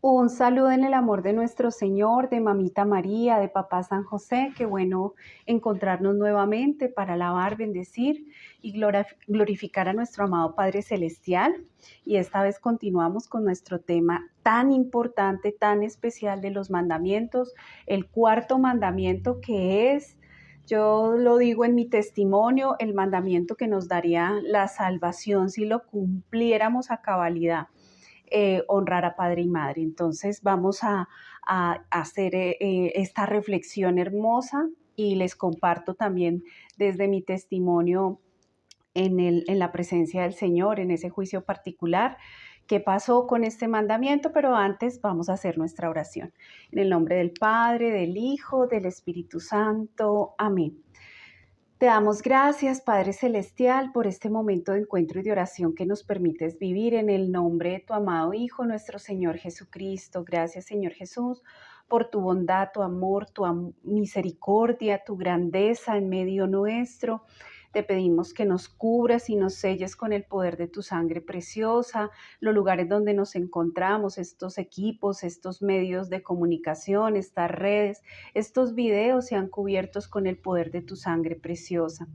Un saludo en el amor de nuestro Señor, de Mamita María, de Papá San José. Qué bueno encontrarnos nuevamente para alabar, bendecir y glorificar a nuestro amado Padre Celestial. Y esta vez continuamos con nuestro tema tan importante, tan especial de los mandamientos, el cuarto mandamiento que es, yo lo digo en mi testimonio, el mandamiento que nos daría la salvación si lo cumpliéramos a cabalidad. Honrar a padre y madre. Entonces vamos a hacer esta reflexión hermosa y les comparto también desde mi testimonio en la presencia del Señor, en ese juicio particular, qué pasó con este mandamiento, pero antes vamos a hacer nuestra oración. En el nombre del Padre, del Hijo, del Espíritu Santo. Amén. Te damos gracias, Padre Celestial, por este momento de encuentro y de oración que nos permites vivir en el nombre de tu amado Hijo, nuestro Señor Jesucristo. Gracias, Señor Jesús, por tu bondad, tu amor, tu misericordia, tu grandeza en medio nuestro. Te pedimos que nos cubras y nos selles con el poder de tu sangre preciosa, los lugares donde nos encontramos, estos equipos, estos medios de comunicación, estas redes, estos videos sean cubiertos con el poder de tu sangre preciosa.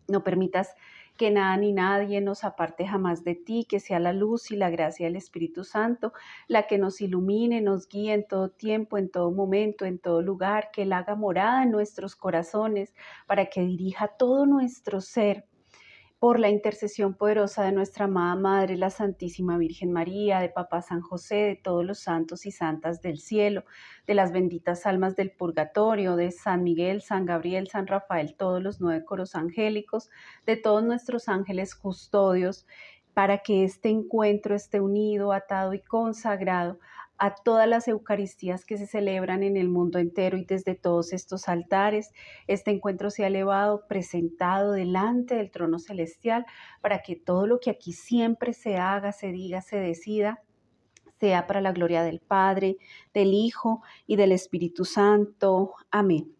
No permitas que nada ni nadie nos aparte jamás de ti, que sea la luz y la gracia del Espíritu Santo la que nos ilumine, nos guíe en todo tiempo, en todo momento, en todo lugar, que Él haga morada en nuestros corazones para que dirija todo nuestro ser por la intercesión poderosa de nuestra amada Madre, la Santísima Virgen María, de Papá San José, de todos los santos y santas del cielo, de las benditas almas del purgatorio, de San Miguel, San Gabriel, San Rafael, todos los 9 coros angélicos, de todos nuestros ángeles custodios, para que este encuentro esté unido, atado y consagrado a todas las Eucaristías que se celebran en el mundo entero y desde todos estos altares. Este encuentro sea elevado, presentado delante del trono celestial, para que todo lo que aquí siempre se haga, se diga, se decida, sea para la gloria del Padre, del Hijo y del Espíritu Santo. Amén.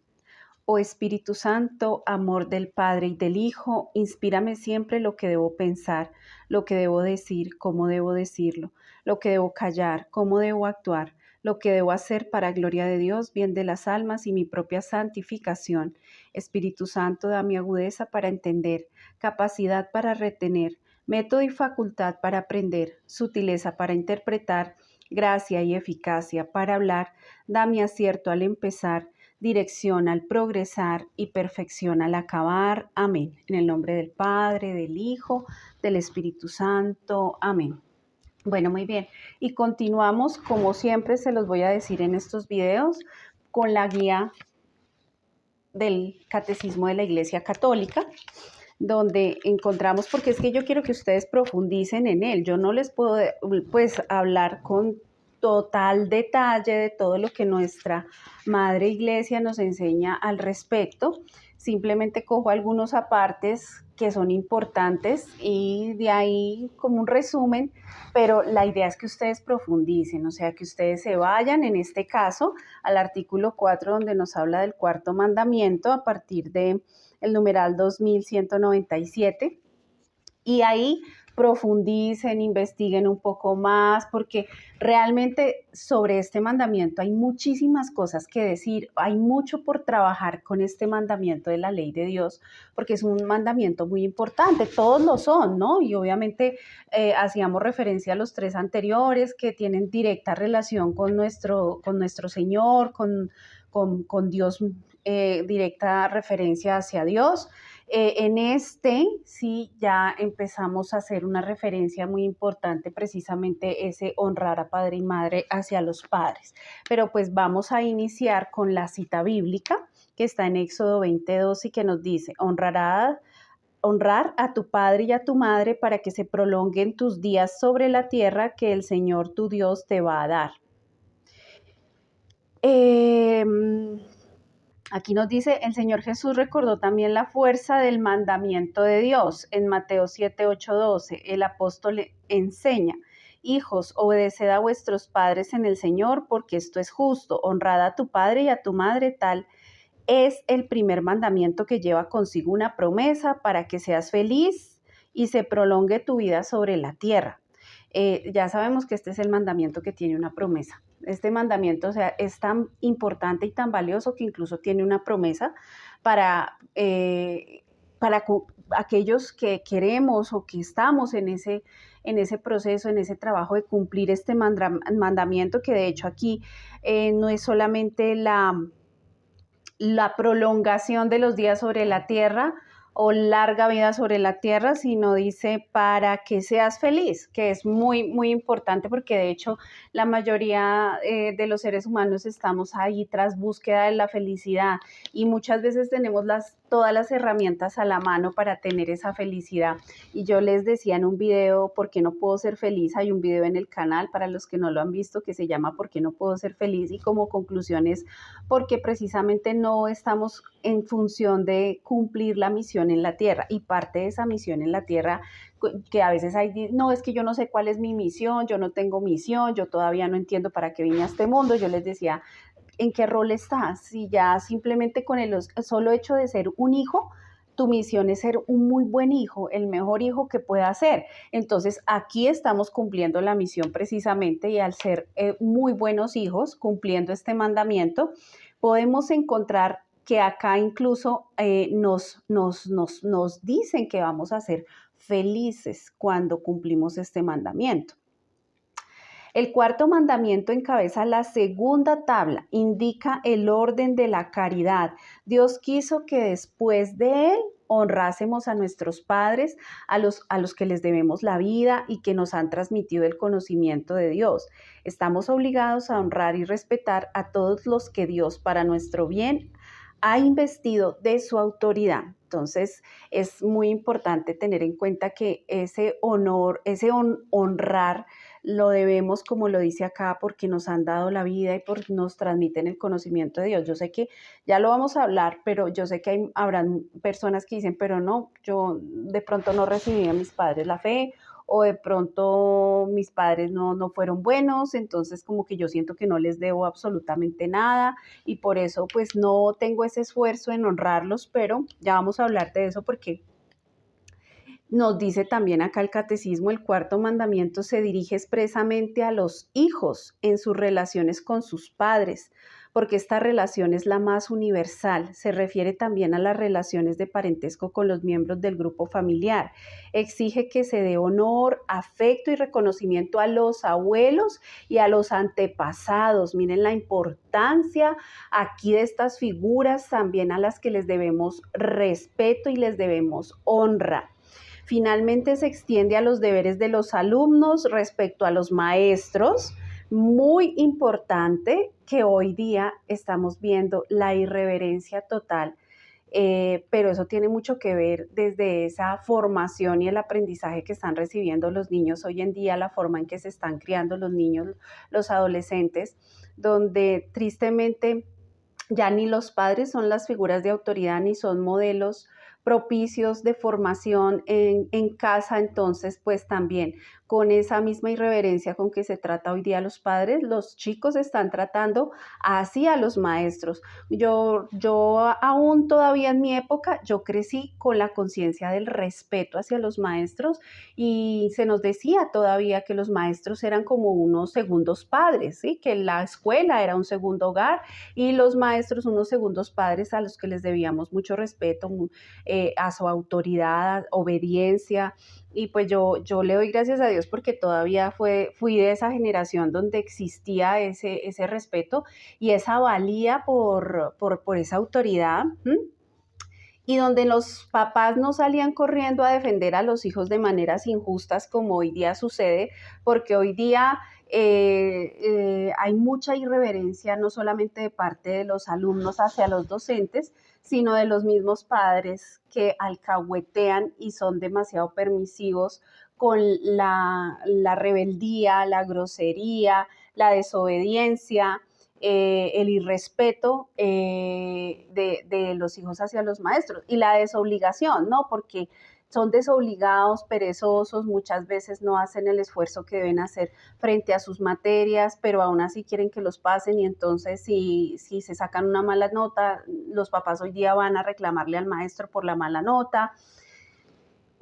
Oh Espíritu Santo, amor del Padre y del Hijo, inspírame siempre lo que debo pensar, lo que debo decir, cómo debo decirlo, lo que debo callar, cómo debo actuar, lo que debo hacer para gloria de Dios, bien de las almas y mi propia santificación. Espíritu Santo, dame agudeza para entender, capacidad para retener, método y facultad para aprender, sutileza para interpretar, gracia y eficacia para hablar, dame acierto al empezar, dirección al progresar y perfección al acabar. Amén. En el nombre del Padre, del Hijo, del Espíritu Santo. Amén. Bueno, muy bien. Y continuamos, como siempre se los voy a decir en estos videos, con la guía del Catecismo de la Iglesia Católica, donde encontramos, porque es que yo quiero que ustedes profundicen en él. Yo no les puedo pues hablar con total detalle de todo lo que nuestra Madre Iglesia nos enseña al respecto. Simplemente cojo algunos apartes que son importantes y de ahí como un resumen, pero la idea es que ustedes profundicen, o sea, que ustedes se vayan, en este caso, al artículo 4, donde nos habla del cuarto mandamiento a partir de el numeral 2197, y ahí profundicen, investiguen un poco más, porque realmente sobre este mandamiento hay muchísimas cosas que decir, hay mucho por trabajar con este mandamiento de la ley de Dios, porque es un mandamiento muy importante, todos lo son, ¿no? Y obviamente hacíamos referencia a los 3 anteriores que tienen directa relación con nuestro Señor, con Dios, directa referencia hacia Dios. En este sí ya empezamos a hacer una referencia muy importante, precisamente ese honrar a padre y madre hacia los padres. Pero pues vamos a iniciar con la cita bíblica que está en Éxodo 22 y que nos dice: honrar a tu padre y a tu madre para que se prolonguen tus días sobre la tierra que el Señor tu Dios te va a dar. Aquí nos dice, el Señor Jesús recordó también la fuerza del mandamiento de Dios. En Mateo 7, 8, 12, el apóstol enseña: hijos, obedeced a vuestros padres en el Señor, porque esto es justo. Honrad a tu padre y a tu madre, tal es el primer mandamiento que lleva consigo una promesa para que seas feliz y se prolongue tu vida sobre la tierra. Ya sabemos que este es el mandamiento que tiene una promesa. Este mandamiento, o sea, es tan importante y tan valioso que incluso tiene una promesa para, para aquellos que queremos o que estamos en ese proceso, en ese trabajo de cumplir este mandamiento, que de hecho aquí no es solamente la prolongación de los días sobre la tierra o larga vida sobre la tierra, sino dice para que seas feliz, que es muy, muy importante porque de hecho la mayoría de los seres humanos estamos ahí tras búsqueda de la felicidad y muchas veces tenemos todas las herramientas a la mano para tener esa felicidad. Y yo les decía en un video, ¿por qué no puedo ser feliz? Hay un video en el canal para los que no lo han visto que se llama ¿Por qué no puedo ser feliz? Y como conclusión es porque precisamente no estamos en función de cumplir la misión en la tierra y parte de esa misión en la tierra que a veces hay, no, es que yo no sé cuál es mi misión, yo no tengo misión, yo todavía no entiendo para qué vine a este mundo. Yo les decía, ¿en qué rol estás? Si ya simplemente con el solo hecho de ser un hijo, tu misión es ser un muy buen hijo, el mejor hijo que pueda ser. Entonces, aquí estamos cumpliendo la misión precisamente y al ser muy buenos hijos, cumpliendo este mandamiento, podemos encontrar que acá incluso nos dicen que vamos a ser felices cuando cumplimos este mandamiento. El cuarto mandamiento encabeza la segunda tabla, indica el orden de la caridad. Dios quiso que después de él honrásemos a nuestros padres, a los que les debemos la vida y que nos han transmitido el conocimiento de Dios. Estamos obligados a honrar y respetar a todos los que Dios, para nuestro bien, ha investido de su autoridad. Entonces, es muy importante tener en cuenta que ese honor, honrar, lo debemos, como lo dice acá, porque nos han dado la vida y porque nos transmiten el conocimiento de Dios. Yo sé que ya lo vamos a hablar, pero yo sé que habrán personas que dicen, pero no, yo de pronto no recibí a mis padres la fe o de pronto mis padres no fueron buenos, entonces como que yo siento que no les debo absolutamente nada y por eso pues no tengo ese esfuerzo en honrarlos, pero ya vamos a hablar de eso porque nos dice también acá el catecismo, el cuarto mandamiento se dirige expresamente a los hijos en sus relaciones con sus padres, porque esta relación es la más universal. Se refiere también a las relaciones de parentesco con los miembros del grupo familiar. Exige que se dé honor, afecto y reconocimiento a los abuelos y a los antepasados. Miren la importancia aquí de estas figuras, también a las que les debemos respeto y les debemos honra. Finalmente se extiende a los deberes de los alumnos respecto a los maestros. Muy importante que hoy día estamos viendo la irreverencia total, pero eso tiene mucho que ver desde esa formación y el aprendizaje que están recibiendo los niños hoy en día, la forma en que se están criando los niños, los adolescentes, donde tristemente ya ni los padres son las figuras de autoridad ni son modelos propicios de formación en casa, entonces pues también con esa misma irreverencia con que se trata hoy día a los padres, los chicos están tratando así a los maestros. Yo aún todavía en mi época, yo crecí con la conciencia del respeto hacia los maestros y se nos decía todavía que los maestros eran como unos segundos padres, ¿sí? Que la escuela era un segundo hogar y los maestros unos segundos padres a los que les debíamos mucho respeto, a su autoridad, obediencia. Y pues yo le doy gracias a Dios porque todavía fui de esa generación donde existía ese respeto y esa valía por esa autoridad. Y donde los papás no salían corriendo a defender a los hijos de maneras injustas como hoy día sucede, porque hoy día hay mucha irreverencia no solamente de parte de los alumnos hacia los docentes, sino de los mismos padres que alcahuetean y son demasiado permisivos con la rebeldía, la grosería, la desobediencia, el irrespeto de los hijos hacia los maestros y la desobligación, ¿no? Porque son desobligados, perezosos, muchas veces no hacen el esfuerzo que deben hacer frente a sus materias, pero aún así quieren que los pasen y entonces si se sacan una mala nota, los papás hoy día van a reclamarle al maestro por la mala nota.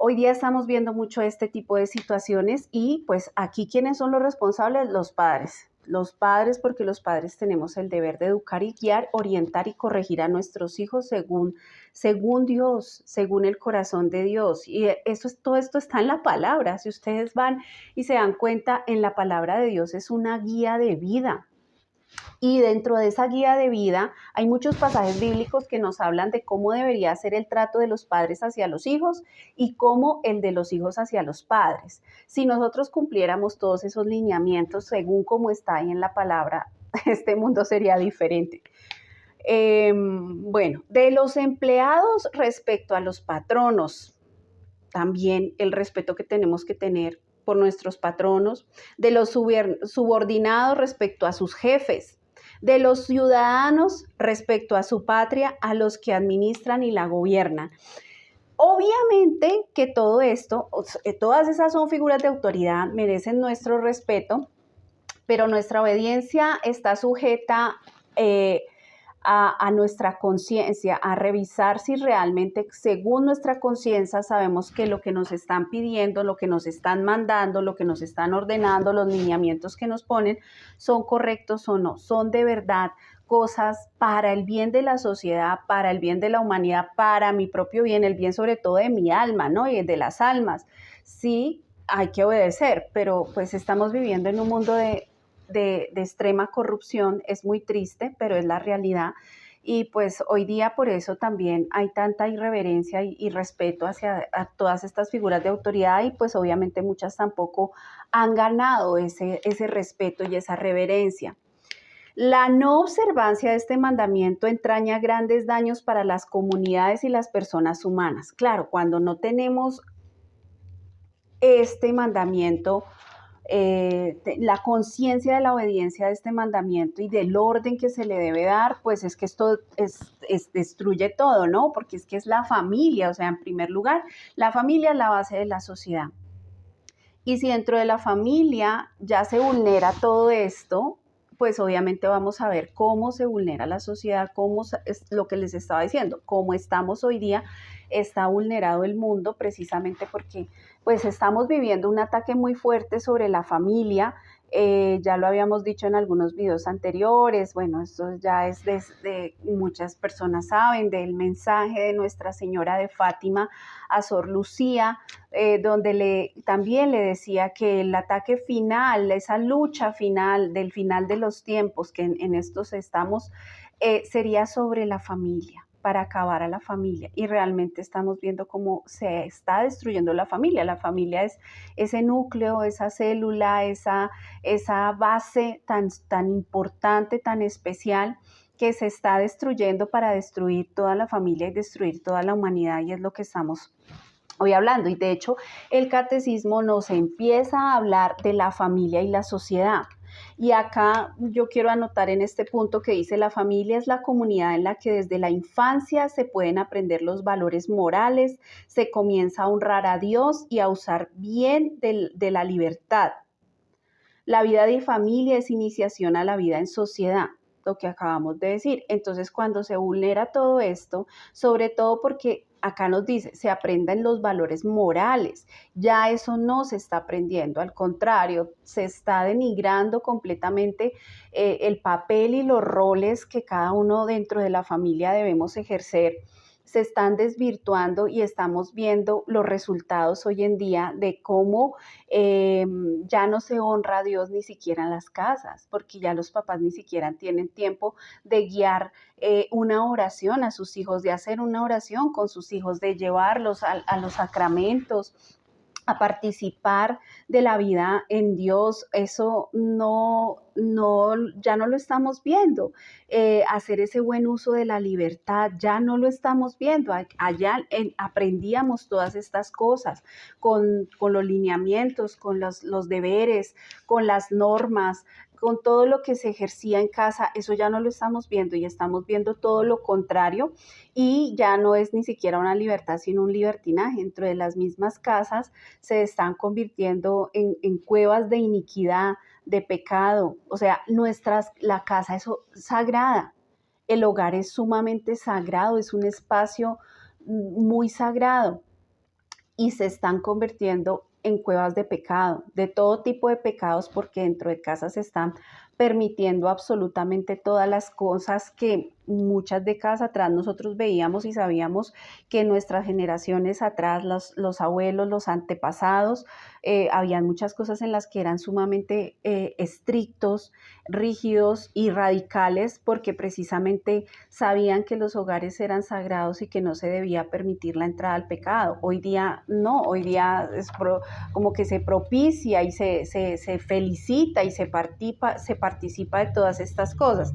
Hoy día estamos viendo mucho este tipo de situaciones y pues aquí, ¿quiénes son los responsables? Los padres. Los padres, porque los padres tenemos el deber de educar y guiar, orientar y corregir a nuestros hijos según Dios, según el corazón de Dios. Y todo esto está en la palabra. Si ustedes van y se dan cuenta, en la palabra de Dios es una guía de vida. Y dentro de esa guía de vida hay muchos pasajes bíblicos que nos hablan de cómo debería ser el trato de los padres hacia los hijos y cómo el de los hijos hacia los padres. Si nosotros cumpliéramos todos esos lineamientos según como está ahí en la palabra, este mundo sería diferente. Bueno, de los empleados respecto a los patronos, también el respeto que tenemos que tener por nuestros patronos, de los subordinados respecto a sus jefes, de los ciudadanos respecto a su patria, a los que administran y la gobiernan. Obviamente que todo esto, todas esas son figuras de autoridad, merecen nuestro respeto, pero nuestra obediencia está sujeta a nuestra conciencia, a revisar si realmente según nuestra conciencia sabemos que lo que nos están pidiendo, lo que nos están mandando, lo que nos están ordenando, los lineamientos que nos ponen, son correctos o no, son de verdad cosas para el bien de la sociedad, para el bien de la humanidad, para mi propio bien, el bien sobre todo de mi alma, ¿no? Y de las almas. Sí, hay que obedecer, pero pues estamos viviendo en un mundo de extrema corrupción, es muy triste, pero es la realidad. Y pues hoy día por eso también hay tanta irreverencia y respeto hacia a todas estas figuras de autoridad y pues obviamente muchas tampoco han ganado ese respeto y esa reverencia. La no observancia de este mandamiento entraña grandes daños para las comunidades y las personas humanas. Claro, cuando no tenemos este mandamiento, la conciencia de la obediencia de este mandamiento y del orden que se le debe dar, pues es que esto destruye todo, ¿no? Porque es que es la familia, o sea, en primer lugar, la familia es la base de la sociedad. Y si dentro de la familia ya se vulnera todo esto, pues obviamente vamos a ver cómo se vulnera la sociedad, cómo es lo que les estaba diciendo, cómo estamos hoy día, está vulnerado el mundo precisamente porque pues estamos viviendo un ataque muy fuerte sobre la familia, ya lo habíamos dicho en algunos videos anteriores, bueno, esto ya es desde, muchas personas saben del mensaje de Nuestra Señora de Fátima a Sor Lucía, donde también le decía que el ataque final, esa lucha final de los tiempos que en estos estamos, sería sobre la familia, para acabar a la familia. Y realmente estamos viendo cómo se está destruyendo la familia. La familia es ese núcleo, esa célula, esa base tan importante, tan especial, que se está destruyendo para destruir toda la familia y destruir toda la humanidad, y es lo que estamos hoy hablando. Y de hecho, el catecismo nos empieza a hablar de la familia y la sociedad. Y acá yo quiero anotar en este punto que dice: la familia es la comunidad en la que desde la infancia se pueden aprender los valores morales, se comienza a honrar a Dios y a usar bien de la libertad. La vida de familia es iniciación a la vida en sociedad, lo que acabamos de decir. Entonces, cuando se vulnera todo esto, sobre todo porque acá nos dice, se aprenden los valores morales, ya eso no se está aprendiendo, al contrario, se está denigrando completamente el papel y los roles que cada uno dentro de la familia debemos ejercer. Se están desvirtuando y estamos viendo los resultados hoy en día de cómo ya no se honra a Dios ni siquiera en las casas, porque ya los papás ni siquiera tienen tiempo de guiar una oración a sus hijos, de hacer una oración con sus hijos, de llevarlos a los sacramentos, a participar de la vida en Dios. Eso ya no lo estamos viendo. Hacer ese buen uso de la libertad, ya no lo estamos viendo. Allá aprendíamos todas estas cosas con los lineamientos, con los deberes, con las normas, con todo lo que se ejercía en casa. Eso ya no lo estamos viendo y estamos viendo todo lo contrario, y ya no es ni siquiera una libertad, sino un libertinaje. Dentro de las mismas casas se están convirtiendo en cuevas de iniquidad, de pecado. O sea, la casa es sagrada, el hogar es sumamente sagrado, es un espacio muy sagrado. y se están convirtiendo en cuevas de pecado, de todo tipo de pecados, porque dentro de casa se están permitiendo absolutamente todas las cosas que muchas décadas atrás nosotros veíamos y sabíamos que nuestras generaciones atrás, los abuelos, los antepasados, habían muchas cosas en las que eran sumamente estrictos, rígidos y radicales, porque precisamente sabían que los hogares eran sagrados y que no se debía permitir la entrada al pecado. Hoy día no, hoy día es como que se propicia y se felicita y se participa de todas estas cosas.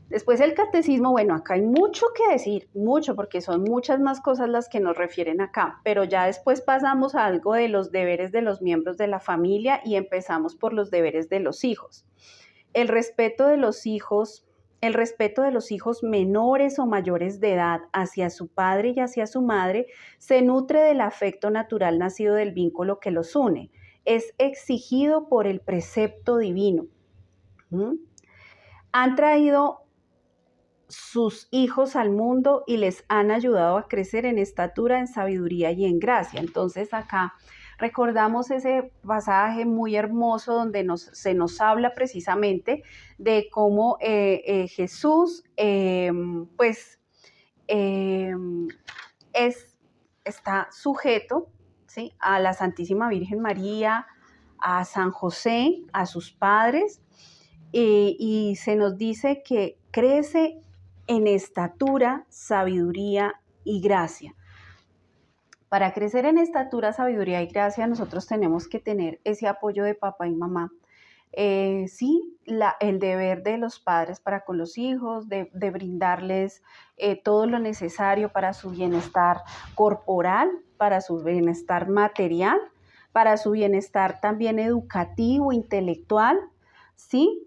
Después el catecismo, bueno, acá hay mucho que decir, mucho, porque son muchas más cosas las que nos refieren acá, pero ya después pasamos a algo de los deberes de los miembros de la familia y empezamos por los deberes de los hijos. El respeto de los hijos, el respeto de los hijos menores o mayores de edad hacia su padre y hacia su madre se nutre del afecto natural nacido del vínculo que los une. Es exigido por el precepto divino. Han traído sus hijos al mundo y les han ayudado a crecer en estatura, en sabiduría y en gracia. Entonces acá recordamos ese pasaje muy hermoso donde se nos habla precisamente de cómo Jesús pues está sujeto, ¿sí?, a la Santísima Virgen María, a San José, a sus padres, y se nos dice que crece en estatura, sabiduría y gracia. Para crecer en estatura, sabiduría y gracia, nosotros tenemos que tener ese apoyo de papá y mamá. Sí, el deber de los padres para con los hijos, de brindarles todo lo necesario para su bienestar corporal, para su bienestar material, para su bienestar también educativo, intelectual, ¿sí?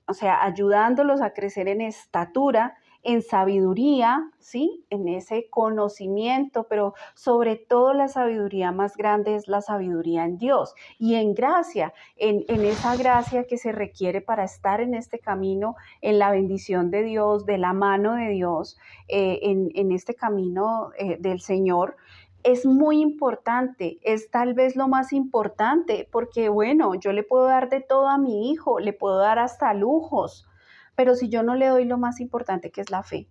O sea, ayudándolos a crecer en estatura, en sabiduría, ¿sí?, en ese conocimiento, pero sobre todo la sabiduría más grande es la sabiduría en Dios y en gracia, en esa gracia que se requiere para estar en este camino, en la bendición de Dios, de la mano de Dios, en este camino del Señor. Es muy importante, es tal vez lo más importante, porque bueno, yo le puedo dar de todo a mi hijo, le puedo dar hasta lujos, pero si yo no le doy lo más importante, que es la fe,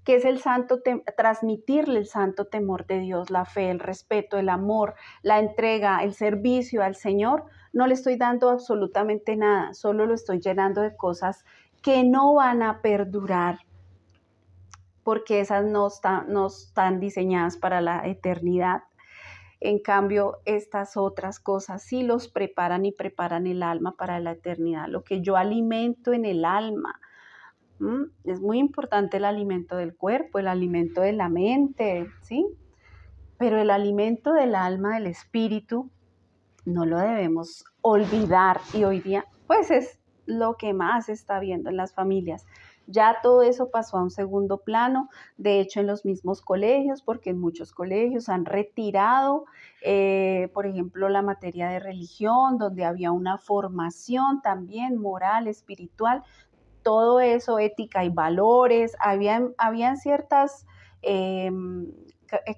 que es transmitirle el santo temor de Dios, la fe, el respeto, el amor, la entrega, el servicio al Señor, no le estoy dando absolutamente nada, solo lo estoy llenando de cosas que no van a perdurar, porque esas no están diseñadas para la eternidad. En cambio, estas otras cosas sí los preparan y preparan el alma para la eternidad. Lo que yo alimento en el alma. Es muy importante el alimento del cuerpo, el alimento de la mente, ¿sí? Pero el alimento del alma, del espíritu, no lo debemos olvidar. Y hoy día, pues es lo que más se está viendo en las familias. Ya todo eso pasó a un segundo plano, de hecho en los mismos colegios, porque en muchos colegios han retirado, por ejemplo, la materia de religión, donde había una formación también moral, espiritual, todo eso, ética y valores, habían ciertas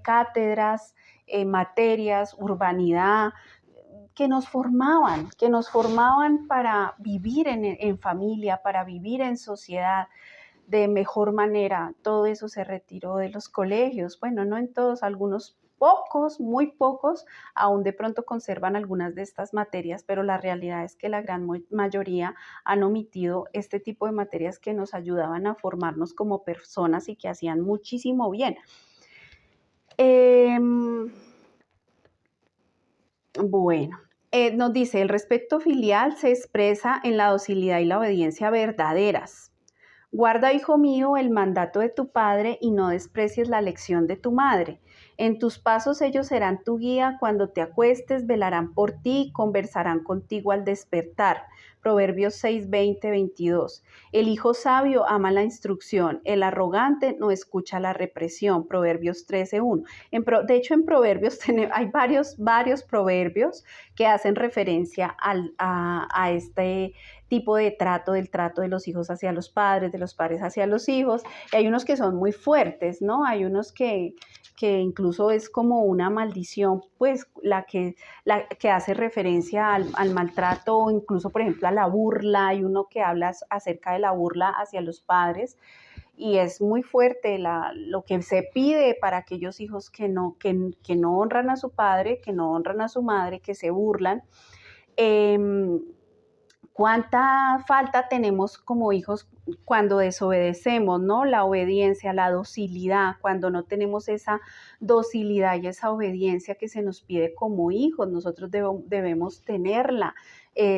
cátedras, materias, urbanidad, que nos formaban para vivir en familia, para vivir en sociedad de mejor manera. Todo eso se retiró de los colegios. Bueno, no en todos, algunos pocos, muy pocos, aún de pronto conservan algunas de estas materias, pero la realidad es que la gran mayoría han omitido este tipo de materias que nos ayudaban a formarnos como personas y que hacían muchísimo bien. Bueno, nos dice, el respeto filial se expresa en la docilidad y la obediencia verdaderas. Guarda, hijo mío, el mandato de tu padre y no desprecies la lección de tu madre. En tus pasos ellos serán tu guía, cuando te acuestes velarán por ti, conversarán contigo al despertar. Proverbios 6, 20, 22. El hijo sabio ama la instrucción, el arrogante no escucha la represión. Proverbios 13, 1. De hecho, en Proverbios hay varios proverbios que hacen referencia a este tipo de trato, del trato de los hijos hacia los padres, de los padres hacia los hijos. Y hay unos que son muy fuertes, ¿no? Hay unos que incluso incluso es como una maldición, pues la que hace referencia al maltrato o incluso, por ejemplo, a la burla. Hay uno que habla acerca de la burla hacia los padres y es muy fuerte lo que se pide para aquellos hijos que no honran a su padre, que no honran a su madre, que se burlan. Em, ¿Cuánta falta tenemos como hijos cuando desobedecemos, ¿no? La obediencia, la docilidad, cuando no tenemos esa docilidad y esa obediencia que se nos pide como hijos, nosotros debemos tenerla.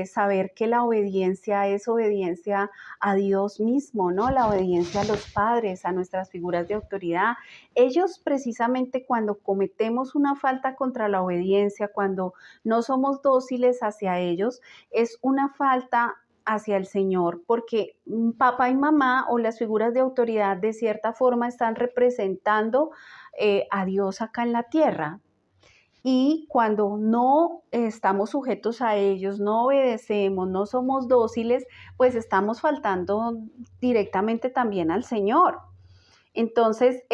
Saber que la obediencia es obediencia a Dios mismo, ¿no? La obediencia a los padres, a nuestras figuras de autoridad. Ellos precisamente cuando cometemos una falta contra la obediencia, cuando no somos dóciles hacia ellos, es una falta hacia el Señor, porque papá y mamá o las figuras de autoridad de cierta forma están representando a Dios acá en la tierra. Y cuando no estamos sujetos a ellos, no obedecemos, no somos dóciles, pues estamos faltando directamente también al Señor. Entonces,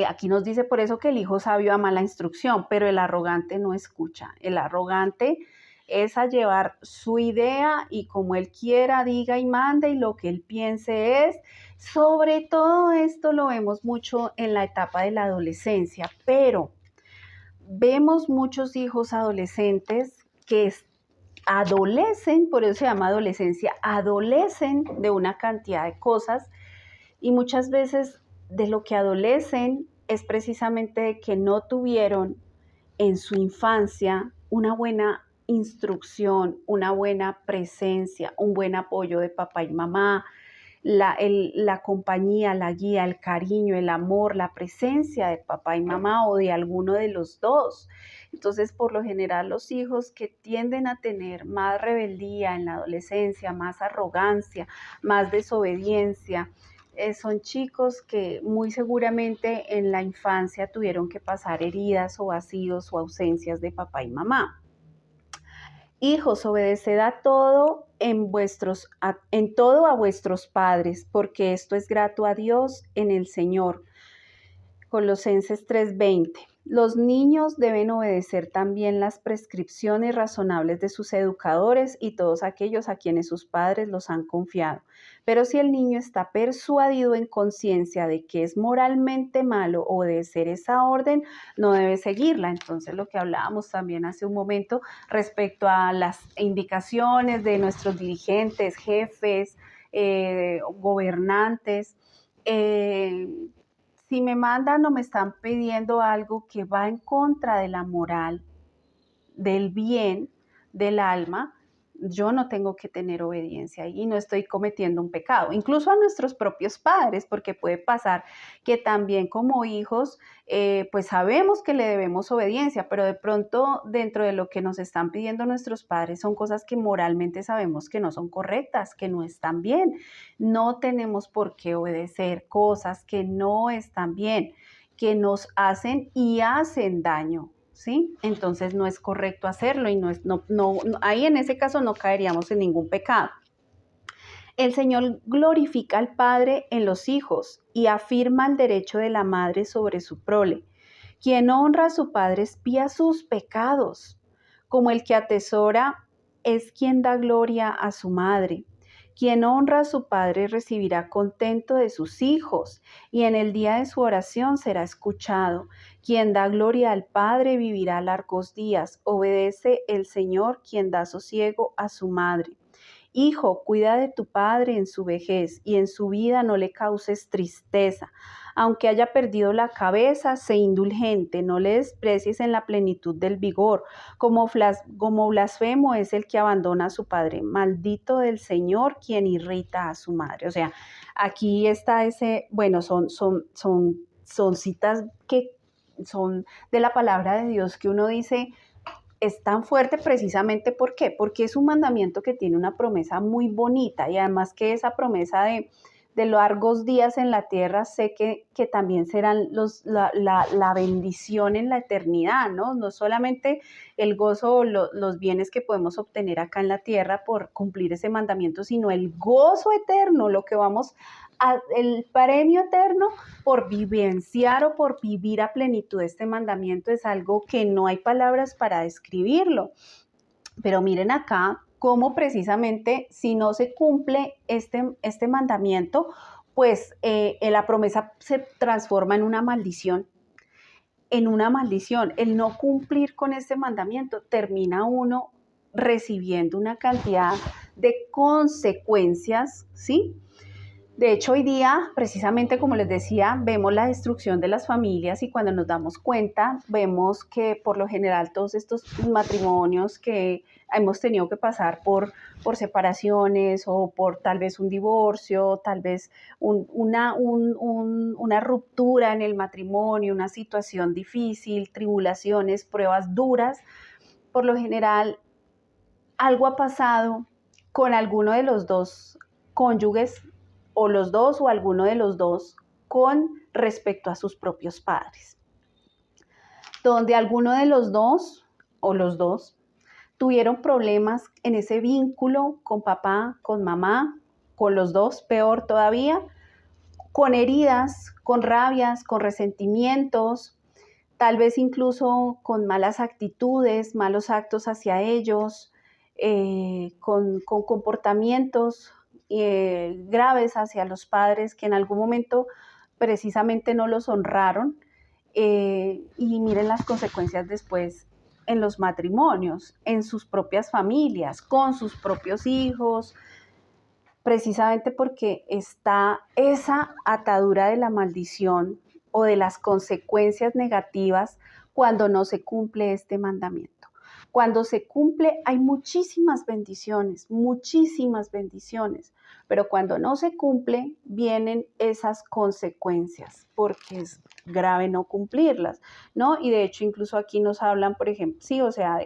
aquí nos dice por eso que el hijo sabio ama la instrucción, pero el arrogante no escucha. El arrogante es a llevar su idea y como él quiera, diga y mande y lo que él piense es. Sobre todo esto lo vemos mucho en la etapa de la adolescencia, pero vemos muchos hijos adolescentes que adolecen, por eso se llama adolescencia, adolecen de una cantidad de cosas y muchas veces de lo que adolecen es precisamente de que no tuvieron en su infancia una buena instrucción, una buena presencia, un buen apoyo de papá y mamá, la compañía, la guía, el cariño, el amor, la presencia de papá y mamá o de alguno de los dos. Entonces, por lo general, los hijos que tienden a tener más rebeldía en la adolescencia, más arrogancia, más desobediencia, son chicos que muy seguramente en la infancia tuvieron que pasar heridas o vacíos o ausencias de papá y mamá. Hijos, obedeced a todo en todo a vuestros padres, porque esto es grato a Dios en el Señor. Colosenses 3:20. Los niños deben obedecer también las prescripciones razonables de sus educadores y todos aquellos a quienes sus padres los han confiado. Pero si el niño está persuadido en conciencia de que es moralmente malo obedecer esa orden, no debe seguirla. Entonces, lo que hablábamos también hace un momento respecto a las indicaciones de nuestros dirigentes, jefes, gobernantes, si me mandan o me están pidiendo algo que va en contra de la moral, del bien, del alma, yo no tengo que tener obediencia y no estoy cometiendo un pecado, incluso a nuestros propios padres, porque puede pasar que también como hijos, pues sabemos que le debemos obediencia, pero de pronto dentro de lo que nos están pidiendo nuestros padres son cosas que moralmente sabemos que no son correctas, que no están bien. No tenemos por qué obedecer cosas que no están bien, que nos hacen y hacen daño. ¿Sí? Entonces no es correcto hacerlo y ahí en ese caso no caeríamos en ningún pecado. El Señor glorifica al Padre en los hijos y afirma el derecho de la madre sobre su prole. Quien honra a su padre expía sus pecados, como el que atesora es quien da gloria a su madre. Quien honra a su padre recibirá contento de sus hijos, y en el día de su oración será escuchado. Quien da gloria al Padre vivirá largos días. Obedece el Señor, quien da sosiego a su madre. Hijo, cuida de tu padre en su vejez y en su vida no le causes tristeza. Aunque haya perdido la cabeza, sé indulgente, no le desprecies en la plenitud del vigor. Como blasfemo es el que abandona a su padre. Maldito del Señor quien irrita a su madre. O sea, aquí está son citas que son de la palabra de Dios que uno dice, es tan fuerte precisamente ¿por qué? Porque es un mandamiento que tiene una promesa muy bonita y además que esa promesa de largos días en la tierra, sé que también serán la bendición en la eternidad, ¿no? No solamente el gozo o los bienes que podemos obtener acá en la tierra por cumplir ese mandamiento, sino el gozo eterno, lo que vamos a, el premio eterno por vivenciar o por vivir a plenitud este mandamiento es algo que no hay palabras para describirlo. Pero miren acá cómo precisamente si no se cumple este mandamiento, pues la promesa se transforma en una maldición. En una maldición, el no cumplir con este mandamiento termina uno recibiendo una cantidad de consecuencias, ¿sí? De hecho, hoy día, precisamente como les decía, vemos la destrucción de las familias y cuando nos damos cuenta, vemos que por lo general todos estos matrimonios que hemos tenido que pasar por separaciones o por tal vez un divorcio, tal vez una ruptura en el matrimonio, una situación difícil, tribulaciones, pruebas duras, por lo general algo ha pasado con alguno de los dos cónyuges o los dos o alguno de los dos con respecto a sus propios padres, donde alguno de los dos o los dos tuvieron problemas en ese vínculo con papá, con mamá, con los dos, peor todavía, con heridas, con rabias, con resentimientos, tal vez incluso con malas actitudes, malos actos hacia ellos, con comportamientos graves hacia los padres que en algún momento precisamente no los honraron, y miren las consecuencias después en los matrimonios, en sus propias familias, con sus propios hijos, precisamente porque está esa atadura de la maldición o de las consecuencias negativas cuando no se cumple este mandamiento. Cuando se cumple hay muchísimas bendiciones, pero cuando no se cumple vienen esas consecuencias, porque es grave no cumplirlas, ¿no? Y de hecho incluso aquí nos hablan, por ejemplo, sí, o sea,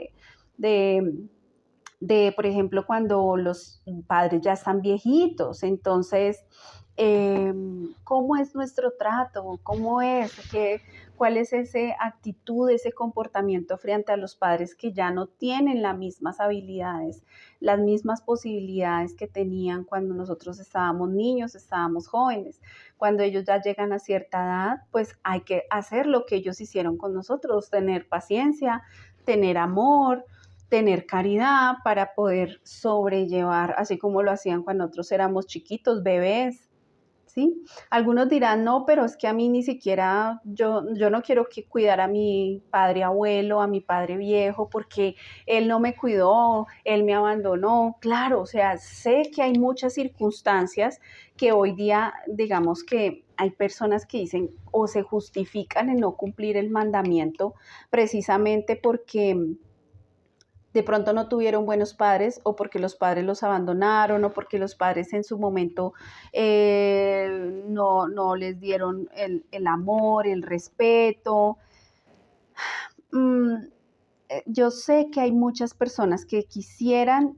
por ejemplo, cuando los padres ya están viejitos, entonces, ¿cómo es nuestro trato? ¿Cómo es? ¿Cuál es esa actitud, ese comportamiento frente a los padres que ya no tienen las mismas habilidades, las mismas posibilidades que tenían cuando nosotros estábamos niños, estábamos jóvenes? Cuando ellos ya llegan a cierta edad, pues hay que hacer lo que ellos hicieron con nosotros, tener paciencia, tener amor, tener caridad para poder sobrellevar, así como lo hacían cuando nosotros éramos chiquitos, bebés, ¿sí? Algunos dirán, no, pero es que a mí ni siquiera, yo no quiero que cuidar a mi padre abuelo, a mi padre viejo, porque él no me cuidó, él me abandonó. Claro, o sea, sé que hay muchas circunstancias que hoy día, digamos que hay personas que dicen o se justifican en no cumplir el mandamiento precisamente porque de pronto no tuvieron buenos padres o porque los padres los abandonaron o porque los padres en su momento no les dieron el amor, el respeto. Mm, yo sé que hay muchas personas que quisieran,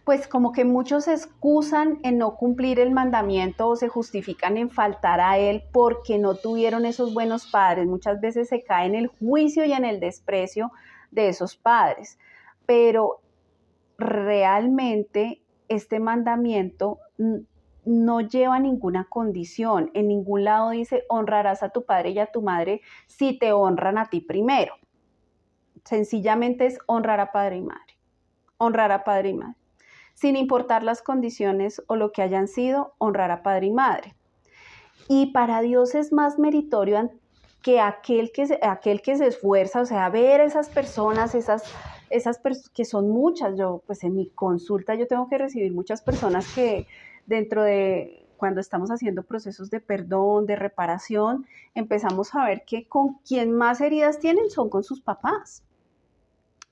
pues como que muchos se excusan en no cumplir el mandamiento o se justifican en faltar a él porque no tuvieron esos buenos padres. Muchas veces se cae en el juicio y en el desprecio de esos padres. Pero realmente este mandamiento no lleva ninguna condición. En ningún lado dice honrarás a tu padre y a tu madre si te honran a ti primero. Sencillamente es honrar a padre y madre. Honrar a padre y madre. Sin importar las condiciones o lo que hayan sido, honrar a padre y madre. Y para Dios es más meritorio que aquel que se esfuerza, o sea, ver esas personas, que son muchas. Yo, pues en mi consulta yo tengo que recibir muchas personas que dentro de cuando estamos haciendo procesos de perdón, de reparación, empezamos a ver que con quien más heridas tienen son con sus papás.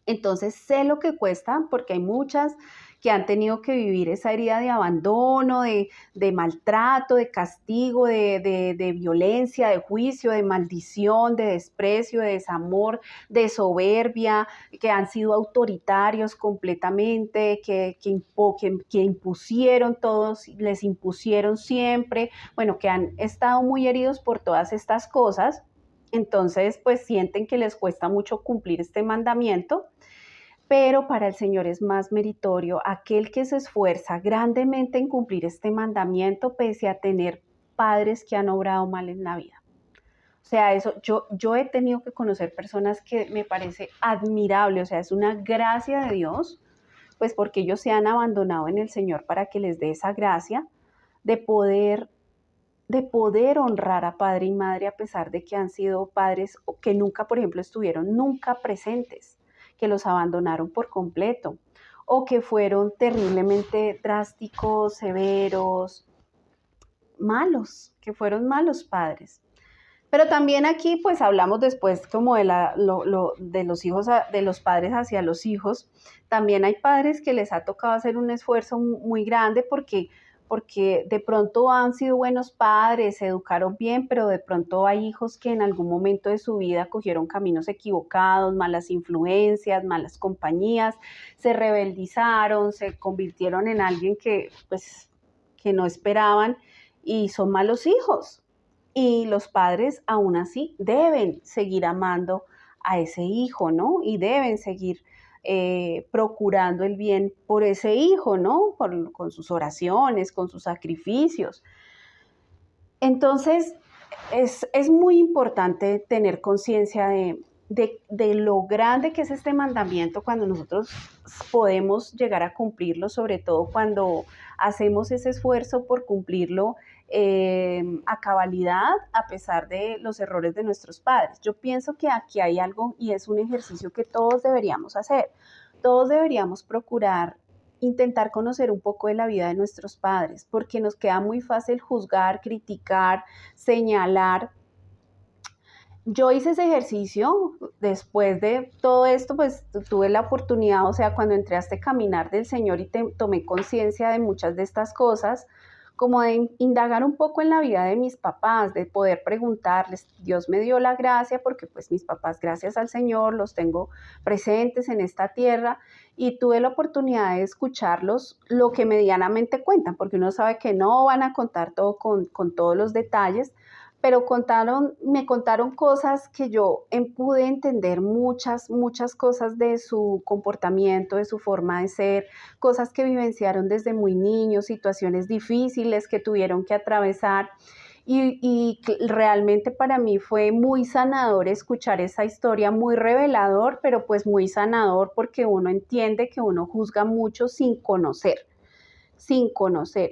Entonces sé lo que cuesta porque hay muchas que han tenido que vivir esa herida de abandono, de maltrato, de castigo, de violencia, de juicio, de maldición, de desprecio, de desamor, de soberbia, que han sido autoritarios completamente, que impusieron todos, les impusieron siempre, bueno, que han estado muy heridos por todas estas cosas. Entonces, pues sienten que les cuesta mucho cumplir este mandamiento, pero para el Señor es más meritorio aquel que se esfuerza grandemente en cumplir este mandamiento, pese a tener padres que han obrado mal en la vida. O sea, eso, yo he tenido que conocer personas que me parece admirable, o sea, es una gracia de Dios, pues porque ellos se han abandonado en el Señor para que les dé esa gracia de poder honrar a padre y madre a pesar de que han sido padres que nunca, por ejemplo, estuvieron nunca presentes, que los abandonaron por completo o que fueron terriblemente drásticos, severos, malos, que fueron malos padres. Pero también aquí pues hablamos después como de los hijos, de los padres hacia los hijos. También hay padres que les ha tocado hacer un esfuerzo muy grande porque de pronto han sido buenos padres, se educaron bien, pero de pronto hay hijos que en algún momento de su vida cogieron caminos equivocados, malas influencias, malas compañías, se rebeldizaron, se convirtieron en alguien que no esperaban y son malos hijos. Y los padres aún así deben seguir amando a ese hijo, ¿no? Y deben seguir procurando el bien por ese hijo, ¿no? Con sus oraciones, con sus sacrificios. Entonces, es muy importante tener conciencia de lo grande que es este mandamiento cuando nosotros podemos llegar a cumplirlo, sobre todo cuando hacemos ese esfuerzo por cumplirlo a cabalidad a pesar de los errores de nuestros padres. Yo pienso que aquí hay algo y es un ejercicio que todos deberíamos hacer. Todos deberíamos procurar intentar conocer un poco de la vida de nuestros padres, porque nos queda muy fácil juzgar, criticar, señalar. Yo hice ese ejercicio después de todo esto, pues tuve la oportunidad, o sea, cuando entré a este caminar del Señor y tomé conciencia de muchas de estas cosas, como de indagar un poco en la vida de mis papás, de poder preguntarles. Dios me dio la gracia porque pues mis papás, gracias al Señor, los tengo presentes en esta tierra y tuve la oportunidad de escucharlos lo que medianamente cuentan, porque uno sabe que no van a contar todo con todos los detalles, pero me contaron cosas que yo pude entender muchas cosas de su comportamiento, de su forma de ser, cosas que vivenciaron desde muy niños, situaciones difíciles que tuvieron que atravesar. Y realmente para mí fue muy sanador escuchar esa historia, muy revelador, pero pues muy sanador porque uno entiende que uno juzga mucho sin conocer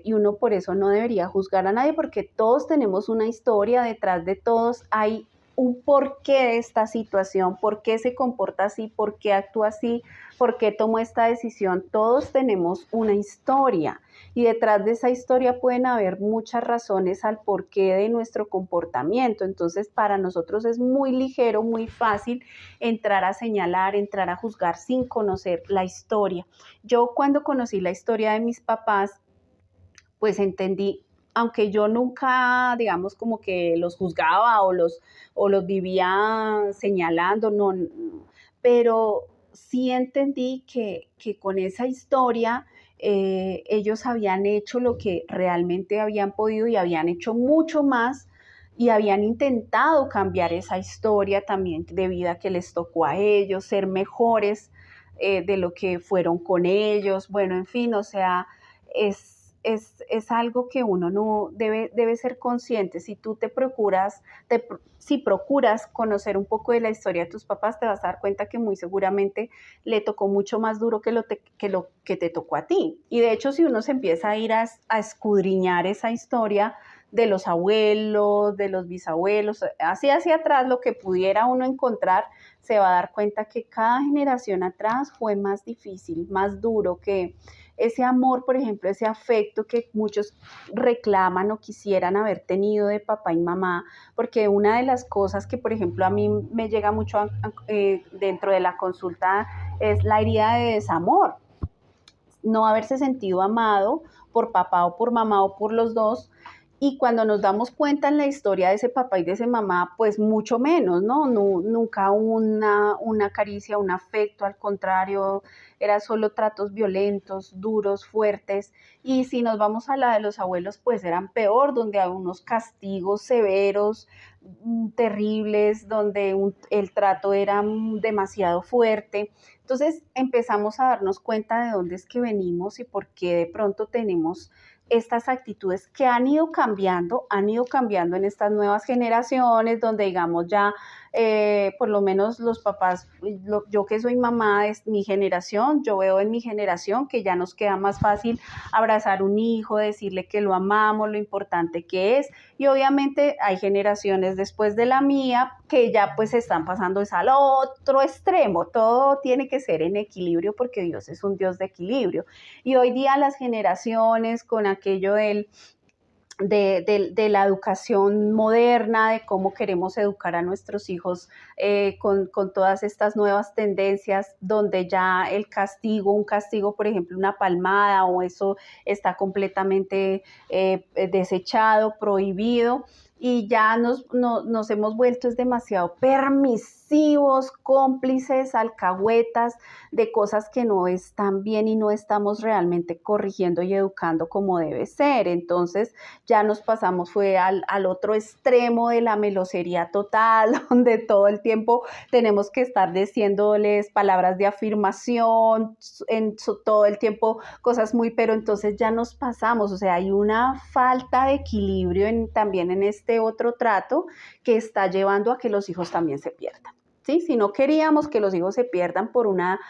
y uno por eso no debería juzgar a nadie porque todos tenemos una historia, detrás de todos hay un porqué de esta situación, por qué se comporta así, por qué actúa así, por qué tomó esta decisión. Todos tenemos una historia y detrás de esa historia pueden haber muchas razones al porqué de nuestro comportamiento. Entonces para nosotros es muy ligero, muy fácil entrar a señalar, entrar a juzgar sin conocer la historia. Yo cuando conocí la historia de mis papás, pues entendí, aunque yo nunca, digamos, como que los juzgaba o los vivía señalando, no, pero sí entendí que con esa historia ellos habían hecho lo que realmente habían podido y habían hecho mucho más y habían intentado cambiar esa historia también de vida que les tocó a ellos, ser mejores de lo que fueron con ellos, bueno, en fin, o sea, es algo que uno no debe ser consciente. Si tú si procuras conocer un poco de la historia de tus papás, te vas a dar cuenta que muy seguramente le tocó mucho más duro que lo que te tocó a ti. Y de hecho, si uno se empieza a ir a escudriñar esa historia de los abuelos, de los bisabuelos, así hacia atrás, lo que pudiera uno encontrar, se va a dar cuenta que cada generación atrás fue más difícil, más duro, que ese amor, por ejemplo, ese afecto que muchos reclaman o quisieran haber tenido de papá y mamá, porque una de las cosas que, por ejemplo, a mí me llega mucho dentro de la consulta es la herida de desamor. no haberse sentido amado por papá o por mamá o por los dos. Y cuando nos damos cuenta en la historia de ese papá y de esa mamá, pues mucho menos, ¿no? Nunca una caricia, un afecto, al contrario, era solo tratos violentos, duros, fuertes. Y si nos vamos a la de los abuelos, pues eran peor, donde hay unos castigos severos, terribles, donde el trato era demasiado fuerte. Entonces empezamos a darnos cuenta de dónde es que venimos y por qué de pronto tenemos estas actitudes que han ido cambiando en estas nuevas generaciones, donde digamos ya, por lo menos los papás, yo que soy mamá, es mi generación, yo veo en mi generación que ya nos queda más fácil abrazar un hijo, decirle que lo amamos, lo importante que es, y obviamente hay generaciones después de la mía que ya pues están pasando es al otro extremo, todo tiene que ser en equilibrio porque Dios es un Dios de equilibrio. Y hoy día las generaciones con aquello de la educación moderna, de cómo queremos educar a nuestros hijos con todas estas nuevas tendencias, donde ya el castigo, un castigo, por ejemplo, una palmada o eso está completamente desechado, prohibido. Y ya nos hemos vuelto es demasiado permisivos, cómplices, alcahuetas de cosas que no están bien y no estamos realmente corrigiendo y educando como debe ser. Entonces ya nos pasamos, fue al otro extremo de la melosería total, donde todo el tiempo tenemos que estar diciéndoles palabras de afirmación, todo el tiempo cosas muy, pero entonces ya nos pasamos, o sea, hay una falta de equilibrio también en este otro trato que está llevando a que los hijos también se pierdan. ¿Sí? Si no queríamos que los hijos se pierdan por una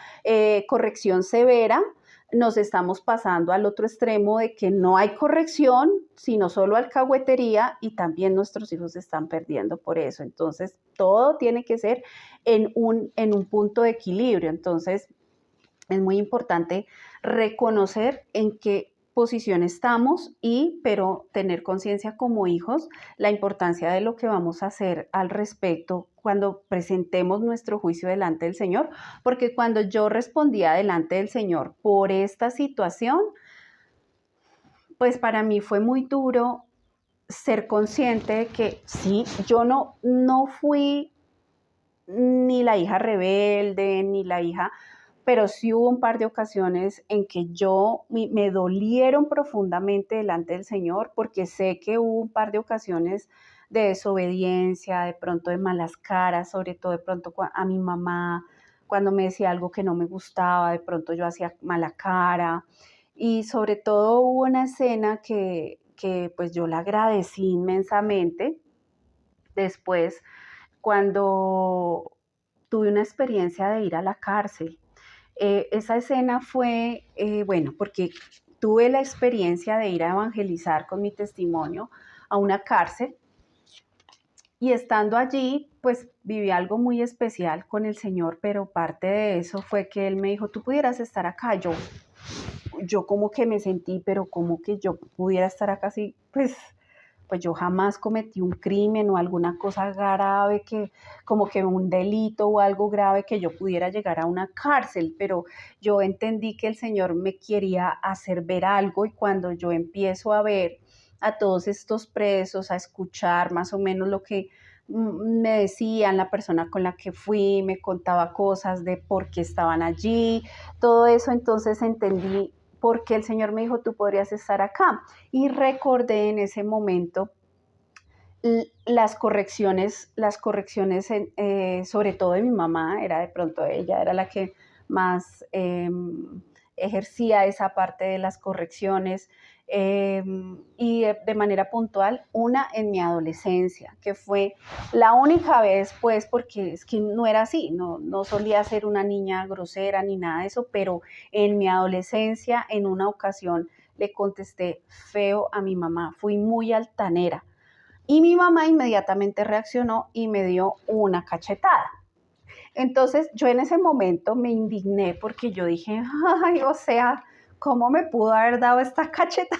corrección severa, nos estamos pasando al otro extremo de que no hay corrección, sino solo alcahuetería y también nuestros hijos se están perdiendo por eso. Entonces, todo tiene que ser en un punto de equilibrio. Entonces, es muy importante reconocer en qué posición estamos pero tener conciencia como hijos la importancia de lo que vamos a hacer al respecto cuando presentemos nuestro juicio delante del Señor, porque cuando yo respondía delante del Señor por esta situación, pues para mí fue muy duro ser consciente de que sí, yo no fui ni la hija rebelde, ni la hija, pero sí hubo un par de ocasiones en que me dolieron profundamente delante del Señor, porque sé que hubo un par de ocasiones de desobediencia, de pronto de malas caras, sobre todo de pronto a mi mamá, cuando me decía algo que no me gustaba, de pronto yo hacía mala cara, y sobre todo hubo una escena que pues yo la agradecí inmensamente después, cuando tuve una experiencia de ir a la cárcel. Esa escena fue, bueno, porque tuve la experiencia de ir a evangelizar con mi testimonio a una cárcel y estando allí, pues viví algo muy especial con el Señor, pero parte de eso fue que Él me dijo, tú pudieras estar acá. Yo como que me sentí, pero como que yo pudiera estar acá así, pues yo jamás cometí un crimen o alguna cosa grave como que un delito o algo grave que yo pudiera llegar a una cárcel, pero yo entendí que el Señor me quería hacer ver algo y cuando yo empiezo a ver a todos estos presos, a escuchar más o menos lo que me decían, la persona con la que fui, me contaba cosas de por qué estaban allí, todo eso, entonces entendí por qué el Señor me dijo, tú podrías estar acá. Y recordé en ese momento las correcciones sobre todo de mi mamá, era de pronto ella, era la que más ejercía esa parte de las correcciones y de manera puntual, una en mi adolescencia, que fue la única vez, pues, porque es que no era así, no solía ser una niña grosera ni nada de eso, pero en mi adolescencia, en una ocasión, le contesté feo a mi mamá, fui muy altanera. Y mi mamá inmediatamente reaccionó y me dio una cachetada. Entonces yo en ese momento me indigné porque yo dije, ay, o sea, ¿cómo me pudo haber dado esta cachetada?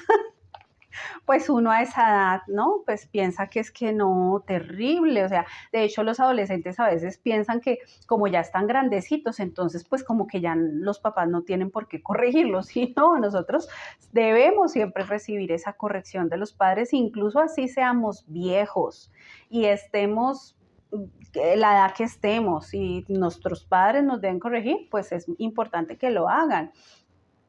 pues uno a esa edad, ¿no? Pues piensa que es que no, terrible, o sea, de hecho los adolescentes a veces piensan que como ya están grandecitos, entonces pues como que ya los papás no tienen por qué corregirlos, y no, nosotros debemos siempre recibir esa corrección de los padres, incluso así seamos viejos y estemos la edad que estemos y nuestros padres nos deben corregir, pues es importante que lo hagan.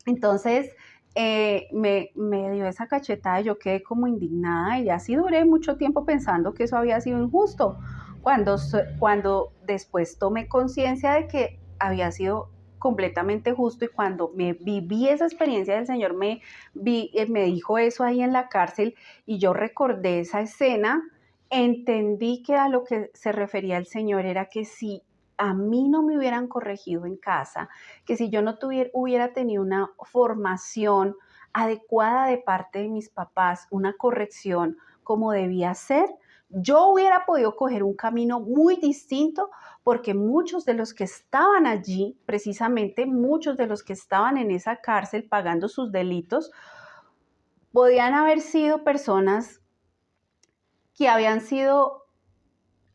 Entonces, me dio esa cachetada y yo quedé como indignada y así duré mucho tiempo pensando que eso había sido injusto. Cuando después tomé conciencia de que había sido completamente justo y cuando me viví esa experiencia del Señor, me dijo eso ahí en la cárcel y yo recordé esa escena, entendí que a lo que se refería el Señor era que si a mí no me hubieran corregido en casa, que si yo no hubiera tenido una formación adecuada de parte de mis papás, una corrección como debía ser, yo hubiera podido coger un camino muy distinto porque muchos de los que estaban allí, precisamente muchos de los que estaban en esa cárcel pagando sus delitos, podían haber sido personas que habían sido,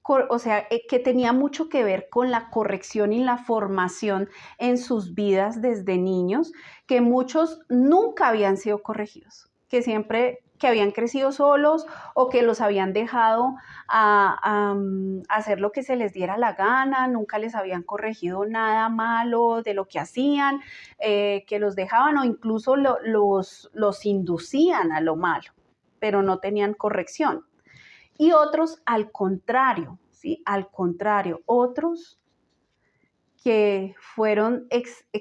o sea, que tenía mucho que ver con la corrección y la formación en sus vidas desde niños, que muchos nunca habían sido corregidos, que siempre que habían crecido solos o que los habían dejado a hacer lo que se les diera la gana, nunca les habían corregido nada malo de lo que hacían, que los dejaban o incluso los inducían a lo malo, pero no tenían corrección. Y otros al contrario, ¿sí? Al contrario, otros que fueron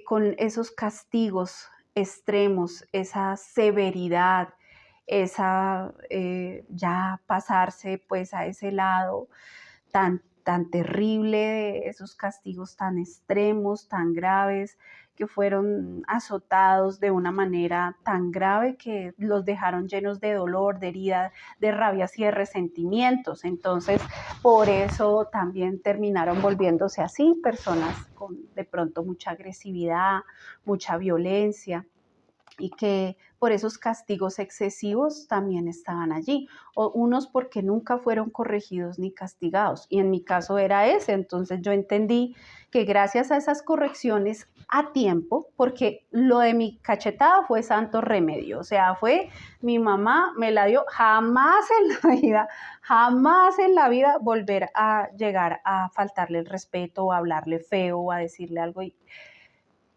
con esos castigos extremos, esa severidad, esa ya pasarse pues a ese lado tan terrible, de esos castigos tan extremos, tan graves, que fueron azotados de una manera tan grave que los dejaron llenos de dolor, de herida, de rabias y de resentimientos. Entonces, por eso también terminaron volviéndose así, personas con de pronto mucha agresividad, mucha violencia y que por esos castigos excesivos también estaban allí, o unos porque nunca fueron corregidos ni castigados, y en mi caso era ese. Entonces yo entendí que gracias a esas correcciones a tiempo, porque lo de mi cachetada fue santo remedio, o sea, fue mi mamá me la dio, jamás en la vida volver a llegar a faltarle el respeto o a hablarle feo o a decirle algo.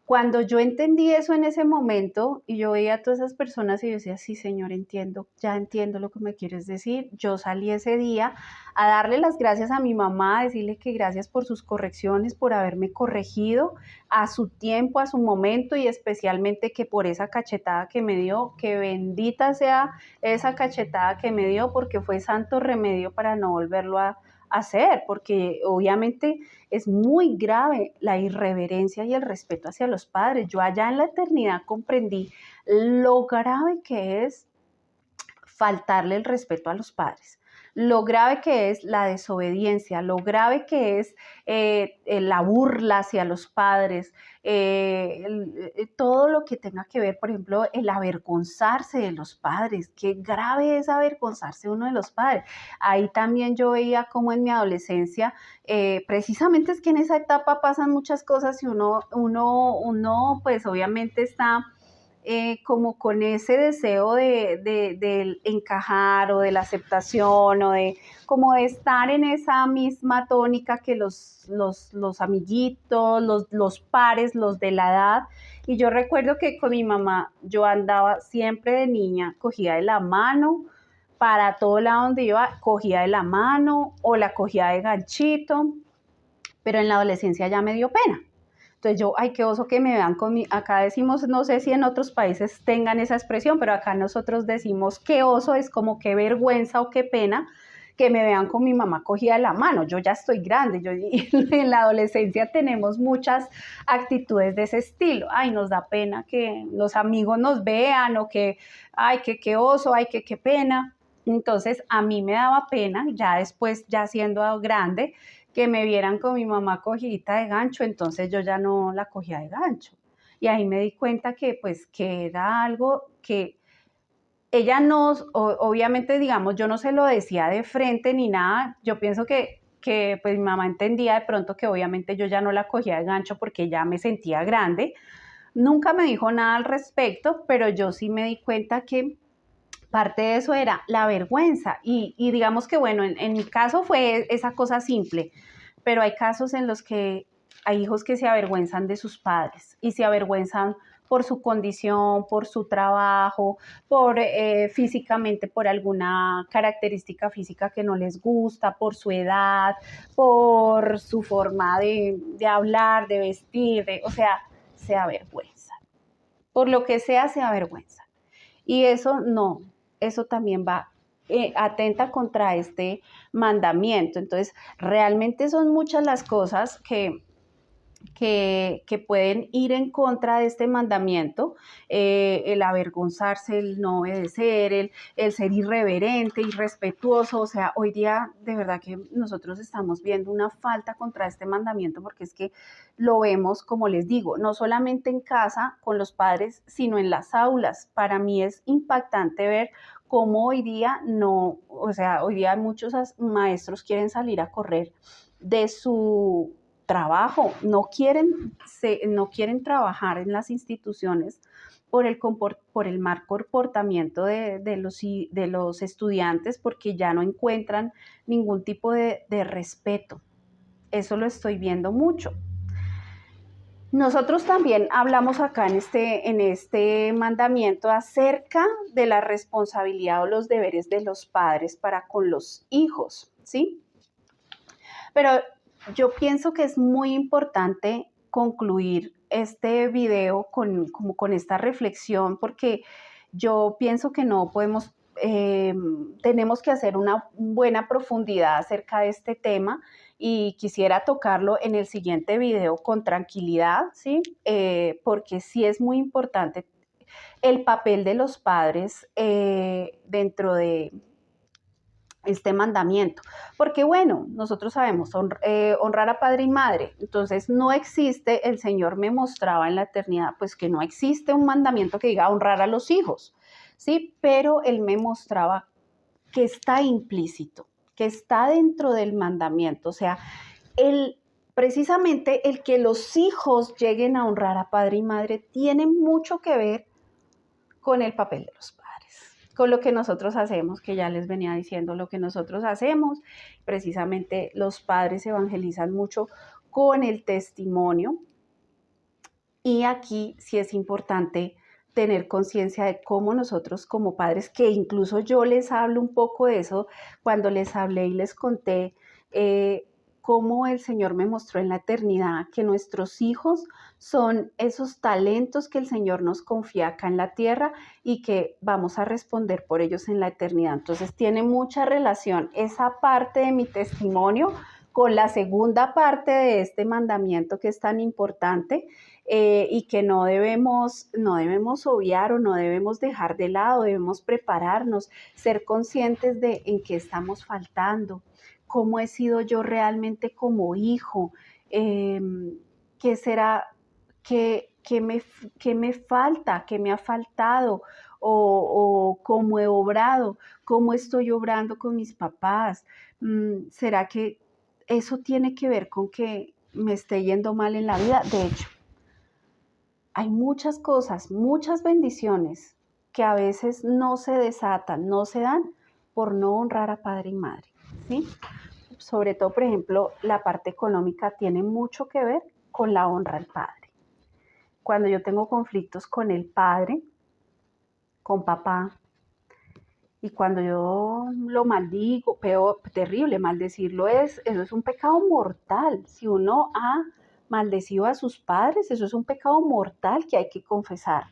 Cuando yo entendí eso en ese momento y yo veía a todas esas personas y yo decía, sí, Señor, entiendo, ya entiendo lo que me quieres decir. Yo salí ese día a darle las gracias a mi mamá, a decirle que gracias por sus correcciones, por haberme corregido a su tiempo, a su momento y especialmente que por esa cachetada que me dio, que bendita sea esa cachetada que me dio porque fue santo remedio para no volverlo a hacer, porque obviamente es muy grave la irreverencia y el respeto hacia los padres. Yo allá en la eternidad comprendí lo grave que es faltarle el respeto a los padres, lo grave que es la desobediencia, lo grave que es la burla hacia los padres, todo lo que tenga que ver, por ejemplo, el avergonzarse de los padres, qué grave es avergonzarse uno de los padres. Ahí también yo veía como en mi adolescencia, precisamente es que en esa etapa pasan muchas cosas y uno pues obviamente está como con ese deseo de encajar o de la aceptación o de como de estar en esa misma tónica que los amiguitos, los pares, los de la edad. Y yo recuerdo que con mi mamá yo andaba siempre de niña, cogía de la mano, para todo lado donde iba, cogía de la mano o la cogía de ganchito, pero en la adolescencia ya me dio pena. Entonces yo, ay, qué oso que me vean con mi, acá decimos, no sé si en otros países tengan esa expresión, pero acá nosotros decimos qué oso, es como qué vergüenza o qué pena que me vean con mi mamá cogida de la mano. Yo ya estoy grande, en la adolescencia tenemos muchas actitudes de ese estilo. Ay, nos da pena que los amigos nos vean o que, ay, que qué oso, ay, que qué pena. Entonces a mí me daba pena, ya después, ya siendo grande, que me vieran con mi mamá cogidita de gancho, entonces yo ya no la cogía de gancho. Y ahí me di cuenta que pues que era algo que ella obviamente, digamos, yo no se lo decía de frente ni nada, yo pienso que pues mi mamá entendía de pronto que obviamente yo ya no la cogía de gancho porque ya me sentía grande. Nunca me dijo nada al respecto, pero yo sí me di cuenta que parte de eso era la vergüenza y digamos que bueno, en mi caso fue esa cosa simple, pero hay casos en los que hay hijos que se avergüenzan de sus padres y se avergüenzan por su condición, por su trabajo, por físicamente, por alguna característica física que no les gusta, por su edad, por su forma de hablar, de vestir, o sea, se avergüenzan. Por lo que sea, se avergüenzan. Y eso no, eso también va atenta contra este mandamiento. Entonces, realmente son muchas las cosas que pueden ir en contra de este mandamiento, el avergonzarse, el no obedecer, el ser irreverente, irrespetuoso. O sea, hoy día de verdad que nosotros estamos viendo una falta contra este mandamiento porque es que lo vemos, como les digo, no solamente en casa con los padres, sino en las aulas. Para mí es impactante ver cómo hoy día no, o sea, hoy día muchos maestros quieren salir a correr de su trabajo, no quieren trabajar en las instituciones por el mal comportamiento de los estudiantes porque ya no encuentran ningún tipo de respeto. Eso lo estoy viendo mucho. Nosotros también hablamos acá en este mandamiento acerca de la responsabilidad o los deberes de los padres para con los hijos, ¿sí? Pero yo pienso que es muy importante concluir este video como con esta reflexión, porque yo pienso que no podemos, tenemos que hacer una buena profundidad acerca de este tema y quisiera tocarlo en el siguiente video con tranquilidad, ¿sí? Porque sí es muy importante el papel de los padres dentro de este mandamiento. Porque bueno, nosotros sabemos honrar a padre y madre, entonces no existe, el Señor me mostraba en la eternidad, pues que no existe un mandamiento que diga honrar a los hijos, ¿sí? Pero Él me mostraba que está implícito, que está dentro del mandamiento, o sea, precisamente el que los hijos lleguen a honrar a padre y madre tiene mucho que ver con el papel de los padres, con lo que nosotros hacemos, que ya les venía diciendo lo que nosotros hacemos. Precisamente los padres evangelizan mucho con el testimonio y aquí sí es importante tener conciencia de cómo nosotros como padres, que incluso yo les hablo un poco de eso cuando les hablé y les conté cómo el Señor me mostró en la eternidad que nuestros hijos son esos talentos que el Señor nos confía acá en la tierra y que vamos a responder por ellos en la eternidad. Entonces tiene mucha relación esa parte de mi testimonio con la segunda parte de este mandamiento que es tan importante y que no debemos obviar o no debemos dejar de lado, debemos prepararnos, ser conscientes de en qué estamos faltando, cómo he sido yo realmente como hijo, qué será, qué me falta, qué me ha faltado, o cómo he obrado, cómo estoy obrando con mis papás. ¿Será que eso tiene que ver con que me esté yendo mal en la vida? De hecho, hay muchas cosas, muchas bendiciones que a veces no se desatan, no se dan por no honrar a padre y madre, ¿sí? Sobre todo, por ejemplo, la parte económica tiene mucho que ver con la honra al padre. Cuando yo tengo conflictos con el padre, con papá, y cuando yo lo maldigo, peor, terrible, maldecirlo eso es un pecado mortal. Si uno ha maldecido a sus padres, eso es un pecado mortal que hay que confesar.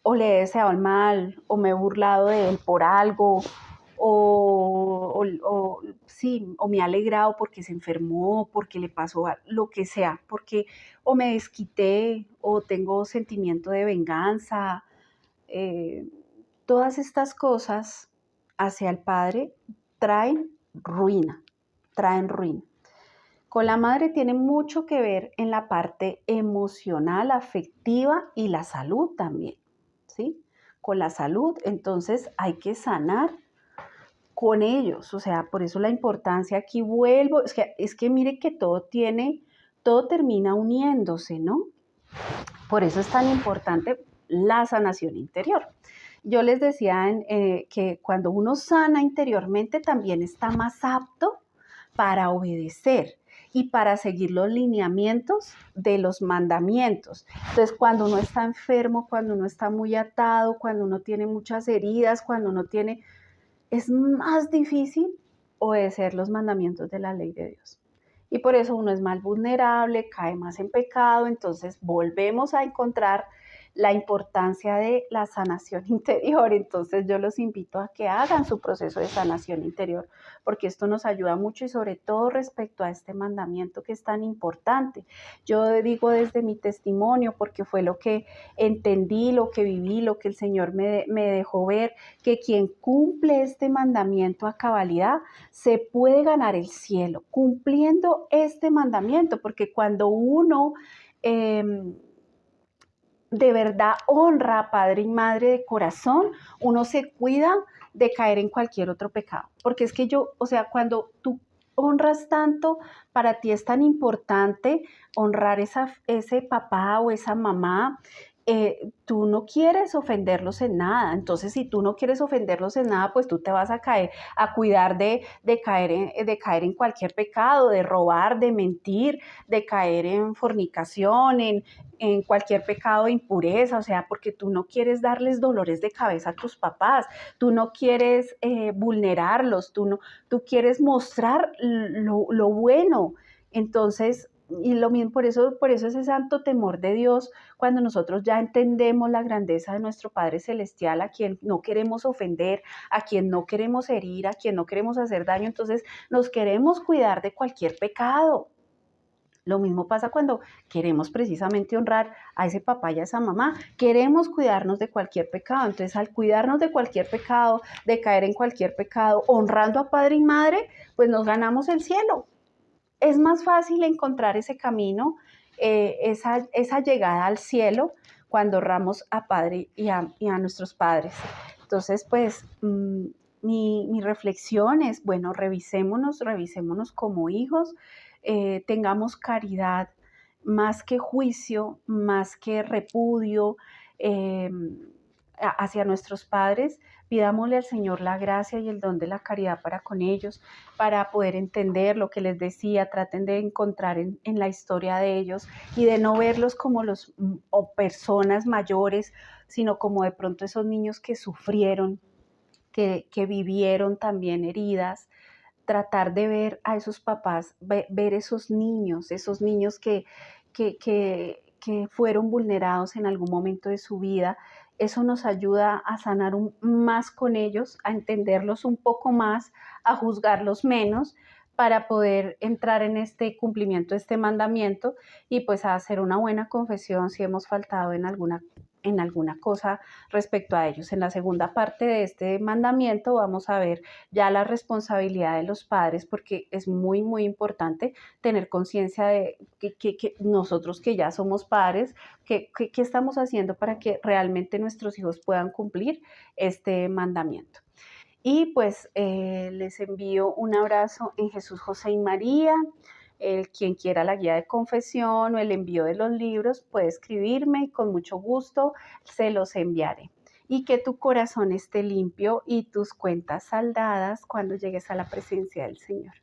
O le he deseado el mal, o me he burlado de él por algo, sí, o me he alegrado porque se enfermó, porque le pasó lo que sea, porque o me desquité, o tengo sentimiento de venganza. Todas estas cosas hacia el padre traen ruina, traen ruina. Con la madre tiene mucho que ver en la parte emocional, afectiva y la salud también, ¿sí? con la salud, entonces hay que sanar con ellos. O sea, por eso la importancia aquí vuelvo, es que mire que todo termina uniéndose, ¿no? Por eso es tan importante la sanación interior. Yo les decía que cuando uno sana interiormente también está más apto para obedecer y para seguir los lineamientos de los mandamientos. Entonces, cuando uno está enfermo, cuando uno está muy atado, cuando uno tiene muchas heridas, es más difícil obedecer los mandamientos de la ley de Dios. Y por eso uno es más vulnerable, cae más en pecado, entonces volvemos a encontrar la importancia de la sanación interior. Entonces yo los invito a que hagan su proceso de sanación interior, porque esto nos ayuda mucho y sobre todo respecto a este mandamiento que es tan importante. Yo digo desde mi testimonio, porque fue lo que entendí, lo que viví, lo que el Señor me dejó ver, que quien cumple este mandamiento a cabalidad se puede ganar el cielo, cumpliendo este mandamiento, porque cuando uno de verdad honra a padre y madre de corazón, uno se cuida de caer en cualquier otro pecado. Porque es que o sea, cuando tú honras tanto, para ti es tan importante honrar ese papá o esa mamá, tú no quieres ofenderlos en nada. Entonces, si tú no quieres ofenderlos en nada, pues tú te vas a cuidar de caer en cualquier pecado, de robar, de mentir, de caer en fornicación, en cualquier pecado de impureza, o sea, porque tú no quieres darles dolores de cabeza a tus papás, tú no quieres vulnerarlos, tú quieres mostrar lo bueno. Entonces, y lo mismo, por eso ese santo temor de Dios, cuando nosotros ya entendemos la grandeza de nuestro Padre Celestial, a quien no queremos ofender, a quien no queremos herir, a quien no queremos hacer daño, entonces nos queremos cuidar de cualquier pecado. Lo mismo pasa cuando queremos precisamente honrar a ese papá y a esa mamá. Queremos cuidarnos de cualquier pecado. Entonces, al cuidarnos de cualquier pecado, de caer en cualquier pecado, honrando a padre y madre, pues nos ganamos el cielo. Es más fácil encontrar ese camino, esa llegada al cielo, cuando honramos a padre y a nuestros padres. Entonces, pues, mi reflexión es, bueno, revisémonos como hijos, tengamos caridad más que juicio, más que repudio eh, hacia nuestros padres. Pidámosle al Señor la gracia y el don de la caridad para con ellos, para poder entender lo que les decía. Traten de encontrar en la historia de ellos y de no verlos como o personas mayores, sino como de pronto esos niños que sufrieron, que vivieron también heridas. Tratar de ver a esos papás, ver esos niños que fueron vulnerados en algún momento de su vida. Eso nos ayuda a sanar más con ellos, a entenderlos un poco más, a juzgarlos menos, para poder entrar en este cumplimiento de este mandamiento y pues a hacer una buena confesión si hemos faltado en alguna cosa respecto a ellos. En la segunda parte de este mandamiento vamos a ver ya la responsabilidad de los padres, porque es muy, muy importante tener conciencia de que nosotros que ya somos padres, ¿qué estamos haciendo para que realmente nuestros hijos puedan cumplir este mandamiento? Y pues les envío un abrazo en Jesús, José y María. Quien quiera la guía de confesión o el envío de los libros puede escribirme y con mucho gusto se los enviaré. Y que tu corazón esté limpio y tus cuentas saldadas cuando llegues a la presencia del Señor.